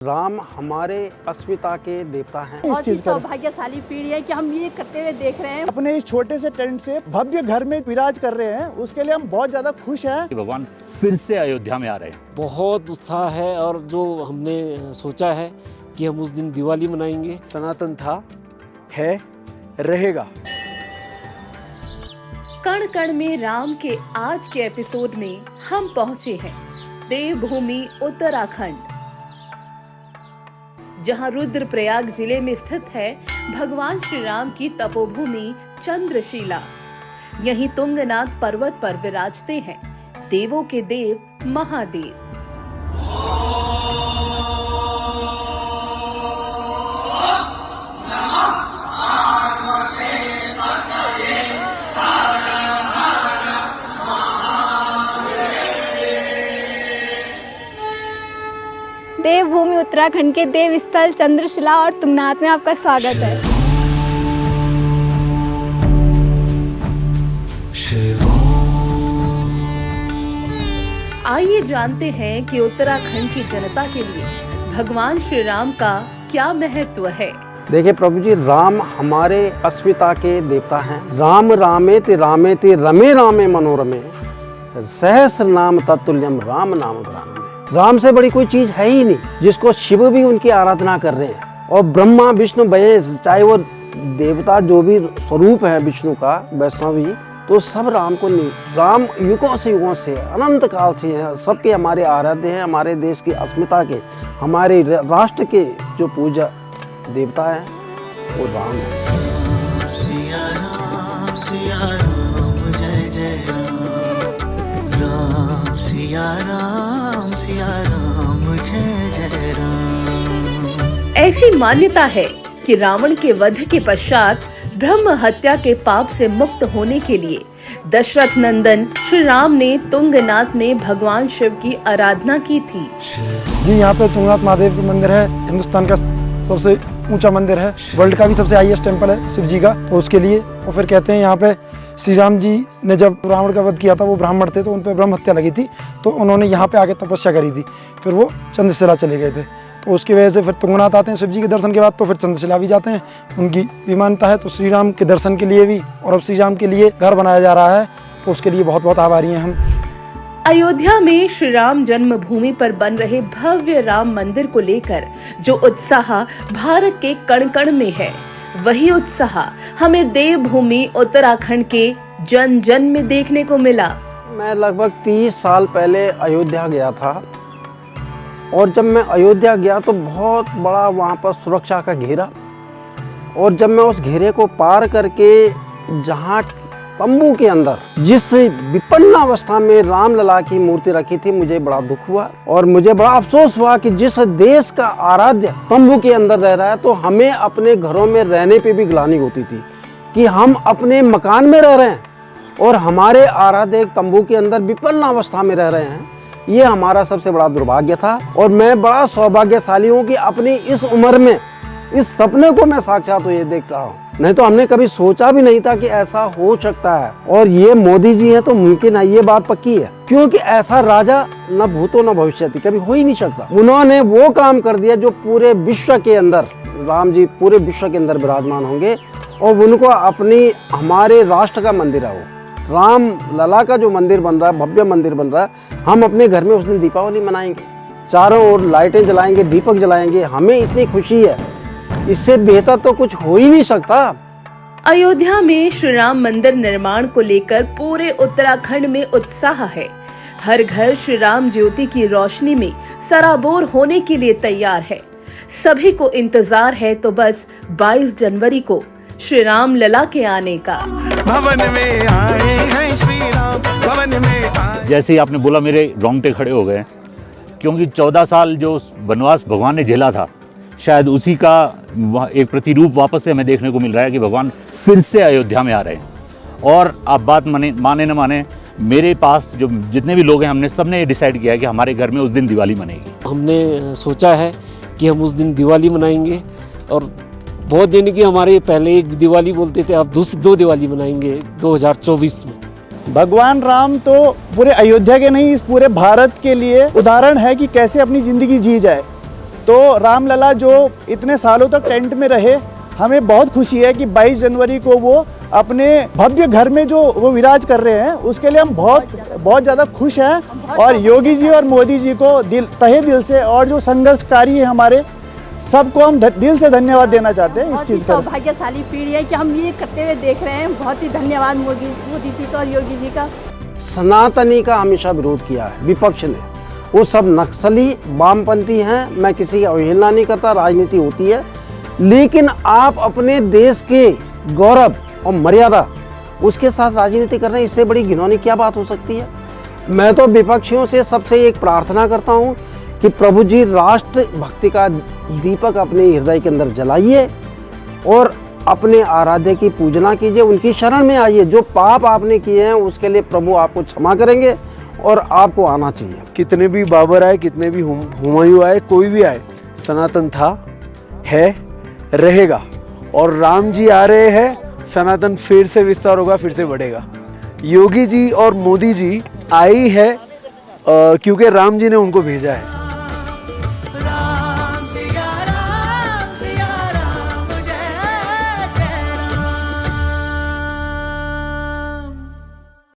राम हमारे अस्मिता के देवता हैं। बहुत ही सौभाग्यशाली पीढ़ी है कि हम ये करते हुए देख रहे हैं। अपने इस छोटे से टेंट से भव्य घर में विराज कर रहे हैं, उसके लिए हम बहुत ज्यादा खुश हैं। भगवान फिर से अयोध्या में आ रहे हैं। बहुत उत्साह है और जो हमने सोचा है कि हम उस दिन दिवाली मनाएंगे। सनातन था, है, रहेगा। कण कण में राम के आज के एपिसोड में हम पहुंचे हैं देवभूमि उत्तराखंड, जहां रुद्रप्रयाग जिले में स्थित है भगवान श्री राम की तपोभूमि चंद्रशिला। यहीं तुंगनाथ पर्वत पर विराजते हैं देवों के देव महादेव। देवभूमि उत्तराखंड के देव स्थल चंद्रशिला और तुंगनाथ में आपका स्वागत है। आइए जानते हैं कि उत्तराखंड की जनता के लिए भगवान श्री राम का क्या महत्व है। देखिए प्रभु जी, राम हमारे अस्मिता के देवता हैं। राम रामेति रामेति रमे रामे मनोरमे सहस्र नाम तत्तुल्यम राम नाम ग्रामे। राम से बड़ी कोई चीज है ही नहीं, जिसको शिव भी उनकी आराधना कर रहे हैं। और ब्रह्मा विष्णु महेश, चाहे वो देवता जो भी स्वरूप है विष्णु का, वैष्णवी, तो सब राम को नहीं। राम युगों से अनंत काल से है, सबके हमारे आराध्य हैं। हमारे देश की अस्मिता के, हमारे राष्ट्र के जो पूजा देवता है वो राम है। सिया राम जय जय राम, सिया राम जय जय राम। ऐसी मान्यता है कि रावण के वध के पश्चात ब्रह्म हत्या के पाप से मुक्त होने के लिए दशरथ नंदन श्री राम ने तुंगनाथ में भगवान शिव की आराधना की थी। जी, यहाँ पे तुंगनाथ महादेव का मंदिर है, हिंदुस्तान का सबसे ऊंचा मंदिर है, वर्ल्ड का भी सबसे हाईएस्ट टेम्पल है शिव जी का। तो उसके लिए और फिर कहते हैं यहाँ पे श्री राम जी ने जब रावण का वध किया था, वो ब्राह्मण थे तो उन पर ब्रह्म हत्या लगी थी, तो उन्होंने यहाँ पे आके तपस्या करी थी। फिर वो चंद्रशिला चले गए थे, तो उसकी वजह से फिर तुंगनाथ आते हैं शिव जी के दर्शन के बाद, तो फिर चंद्रशिला भी जाते हैं। उनकी भी मान्यता है। तो श्री राम के दर्शन के लिए भी, और अब श्री राम के लिए घर बनाया जा रहा है, तो उसके लिए बहुत बहुत आभारी हैं हम। अयोध्या में श्री राम जन्मभूमि पर बन रहे भव्य राम मंदिर को लेकर जो उत्साह भारत के कण कण में है, वही उत्साह हमें देवभूमि उत्तराखंड के जन जन में देखने को मिला। मैं लगभग 30 साल पहले अयोध्या गया था, और जब मैं अयोध्या गया तो बहुत बड़ा वहाँ पर सुरक्षा का घेरा, और जब मैं उस घेरे को पार करके जहाँ तंबू के अंदर जिस विपन्न अवस्था में राम लला की मूर्ति रखी थी, मुझे बड़ा दुख हुआ और मुझे बड़ा अफसोस हुआ कि जिस देश का आराध्य तंबू के अंदर रह रहा है, तो हमें अपने घरों में रहने पे भी ग्लानि होती थी कि हम अपने मकान में रह रहे हैं और हमारे आराध्य तंबू के अंदर विपन्न अवस्था में रह रहे हैं। ये हमारा सबसे बड़ा दुर्भाग्य था, और मैं बड़ा सौभाग्यशाली हूँ कि अपनी इस उम्र में इस सपने को मैं साक्षात ये देखता हूँ। नहीं तो हमने कभी सोचा भी नहीं था कि ऐसा हो सकता है, और ये मोदी जी हैं तो मुमकिन है, ये बात पक्की है, क्योंकि ऐसा राजा न भूतो न भविष्यति कभी हो ही नहीं सकता। उन्होंने वो काम कर दिया जो पूरे विश्व के अंदर, राम जी पूरे विश्व के अंदर विराजमान होंगे, और उनको अपनी, हमारे राष्ट्र का मंदिर है वो राम लला का जो मंदिर बन रहा है, भव्य मंदिर बन रहा है। हम अपने घर में उस दिन दीपावली मनाएंगे, चारों ओर लाइटें जलाएंगे, दीपक जलाएंगे। हमें इतनी खुशी है, इससे बेहतर तो कुछ हो ही नहीं सकता। अयोध्या में श्री राम मंदिर निर्माण को लेकर पूरे उत्तराखंड में उत्साह है। हर घर श्री राम ज्योति की रोशनी में सराबोर होने के लिए तैयार है। सभी को इंतजार है तो बस 22 जनवरी को श्री राम लला के आने का। भवन में आए हैं श्री राम, भवन में आए। जैसे ही आपने बोला, मेरे रोंगटे खड़े हो गए, क्योंकि 14 साल जो वनवास भगवान ने झेला था, शायद उसी का एक प्रतिरूप वापस से हमें देखने को मिल रहा है कि भगवान फिर से अयोध्या में आ रहे हैं। और आप बात माने न माने, मेरे पास जो जितने भी लोग हैं, हमने सबने ये डिसाइड किया है कि हमारे घर में उस दिन दिवाली मनेगी। हमने सोचा है कि हम उस दिन दिवाली मनाएंगे, और बहुत दिन की हमारे पहले एक दिवाली बोलते थे, अब दो दिवाली मनाएंगे 2024 में। भगवान राम तो पूरे अयोध्या के नहीं, इस पूरे भारत के लिए उदाहरण है कि कैसे अपनी जिंदगी जी जाए। तो रामलला जो इतने सालों तक टेंट में रहे, हमें बहुत खुशी है कि 22 जनवरी को वो अपने भव्य घर में जो वो विराज कर रहे हैं, उसके लिए हम बहुत ज़्यादा खुश हैं। और योगी जी और मोदी जी को तहे दिल से, और जो संघर्षकारी है हमारे सबको हम दिल से धन्यवाद देना चाहते हैं इस चीज़ का। सौभाग्यशाली पीढ़ी है कि हम ये करते हुए देख रहे हैं। बहुत ही धन्यवाद मोदी जी का और योगी जी का। सनातनी का हमेशा विरोध किया है विपक्ष ने। वो सब नक्सली वामपंथी हैं। मैं किसी की अवहेलना नहीं करता, राजनीति होती है, लेकिन आप अपने देश के गौरव और मर्यादा उसके साथ राजनीति कर रहे हैं। इससे बड़ी घिनौनी क्या बात हो सकती है। मैं तो विपक्षियों से सबसे एक प्रार्थना करता हूं कि प्रभु जी राष्ट्र भक्ति का दीपक अपने हृदय के अंदर जलाइए और अपने आराध्य की पूजना कीजिए, उनकी शरण में आइए। जो पाप आपने किए हैं उसके लिए प्रभु आपको क्षमा करेंगे और आपको आना चाहिए। कितने भी बाबर आए, कितने भी हुमायूं आए, कोई भी आए, सनातन था, है, रहेगा। और राम जी आ रहे हैं, सनातन फिर से विस्तार होगा, फिर से बढ़ेगा। योगी जी और मोदी जी आई है क्योंकि राम जी ने उनको भेजा है।